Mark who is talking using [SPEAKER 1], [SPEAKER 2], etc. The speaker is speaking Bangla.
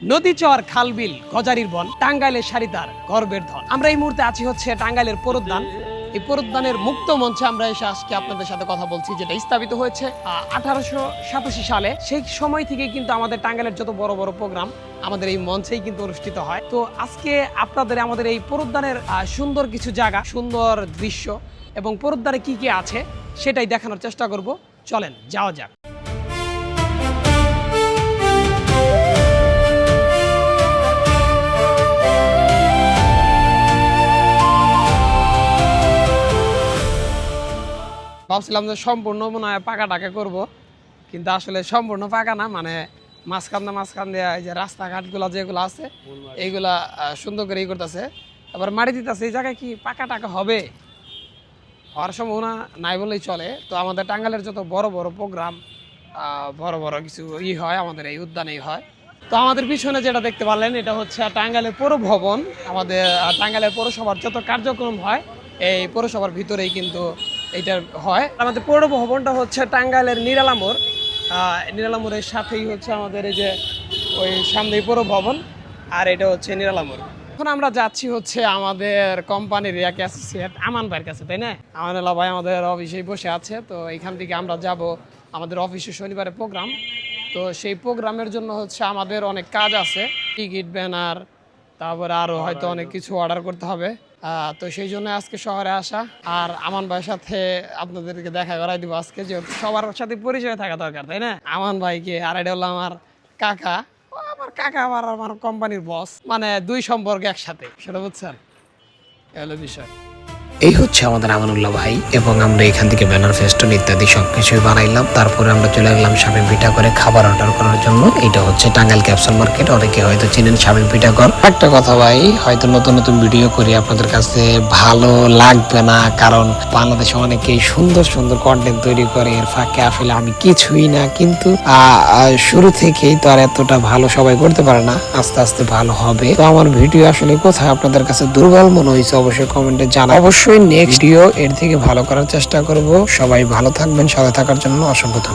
[SPEAKER 1] নদী চর খালবিল গজারির বন টাঙ্গাইলের সারিতার গর্বের ধন। আমরা এই মুহূর্তে আছি হচ্ছে টাঙ্গাইলের পরুদ্যান। এই পরুদ্যানের মুক্ত মঞ্চে আমরা এসে আজকে আপনাদের সাথে কথা বলছি, যেটা স্থাপিত হয়েছে 1887 সালে। সেই সময় থেকে কিন্তু আমাদের টাঙ্গাইলের যত বড় বড় প্রোগ্রাম আমাদের এই মঞ্চেই কিন্তু অনুষ্ঠিত হয়। তো আজকে আপনাদের আমাদের এই পরুদ্যানের সুন্দর কিছু জায়গা, সুন্দর দৃশ্য এবং পরুদ্যানে কি কি আছে সেটাই দেখানোর চেষ্টা করব। চলেন যাওয়া যাক। ভাবছিলাম যে সম্পূর্ণ মনে হয় পাকা টাকা করবো, কিন্তু আসলে সম্পূর্ণ পাকা না, মানে মাঝখান দিয়ে এই যে রাস্তাঘাটগুলো যেগুলো আছে এইগুলা সুন্দর করে করতেছে, আবার মাটি দিতেছে। এই জায়গায় কি পাকা টাকা হবে? হওয়ার সম্ভাবনা নাই বলেই চলে। তো আমাদের টাঙ্গাইলের যত বড় বড় প্রোগ্রাম, বড় বড় কিছু হয় আমাদের এই উদ্যানেই হয়। তো আমাদের পিছনে যেটা দেখতে পারলেন এটা হচ্ছে টাঙ্গাইলের পৌর ভবন। আমাদের টাঙ্গাইলের পৌরসভার যত কার্যক্রম হয় এই পৌরসভার ভিতরেই কিন্তু এইটার হয়। আমাদের পৌর ভবনটা হচ্ছে টাঙ্গাইলের নিরালামোড়ের সাথেই হচ্ছে আমাদের এই যে ওই সামনেই পৌর ভবন, আর এটা হচ্ছে নিরালামোড়। এখন আমরা যাচ্ছি হচ্ছে আমাদের কোম্পানির এক অ্যাসোসিয়েট আমান ভাইয়ের কাছে, তাই না? আমানুল্লাহ ভাই আমাদের অফিসেই বসে আছে। তো এখান থেকে আমরা যাব আমাদের অফিসে শনিবারে প্রোগ্রাম। তো সেই প্রোগ্রামের জন্য হচ্ছে আমাদের অনেক কাজ আছে, টিকিট, ব্যানার, তারপরে আরও হয়তো অনেক কিছু অর্ডার করতে হবে। তো সেই জন্য আজকে শহরে আসা, আর আমান ভাইয়ের সাথে আপনাদেরকে দেখা করাই দিব আজকে, যেহেতু সবার সাথে পরিচয় থাকা দরকার, তাই না? আমান ভাইকে, আর এটা হলো আমার কাকা। আবার আমার কোম্পানির বস, মানে দুই সম্পর্ক একসাথে, সেটা বুঝছেন? এলো বিষয়।
[SPEAKER 2] এই হচ্ছে আমাদের আমানুল্লাহ ভাই, এবং আমরা এখান থেকে ব্যানার, ফেস্টুন ইত্যাদি সবকিছুই বানাইলাম। তারপরে আমরা চলে গেলাম শামীম পিঠা করে খাবার অর্ডার করার জন্য। এটা হচ্ছে টাঙ্গাইল ক্যাপসুল মার্কেট, অনেকে হয়তো চিনেন শামীম পিঠা ঘর। একটা কথা ভাই, হয়তো নতুন নতুন ভিডিও করি, আপনাদের কাছে ভালো লাগবে না, কারণ বাংলাদেশে অনেকেই সুন্দর সুন্দর কন্টেন্ট তৈরি করে, এর ফাঁকে আসলে আমি কিছুই না। কিন্তু শুরু থেকেই তো আর এতটা ভালো সবাই করতে পারে না, আস্তে আস্তে ভালো হবে। তো আমার ভিডিও আসলে কোথায় আপনাদের কাছে দুর্বল মনে হয়েছে অবশ্যই কমেন্টে জানান। অবশ্যই নেক্সট ভিডিও এর থেকে ভালো করার চেষ্টা করব। সবাই ভালো থাকবেন, সাথে থাকার জন্য অসংখ্য ধন্যবাদ।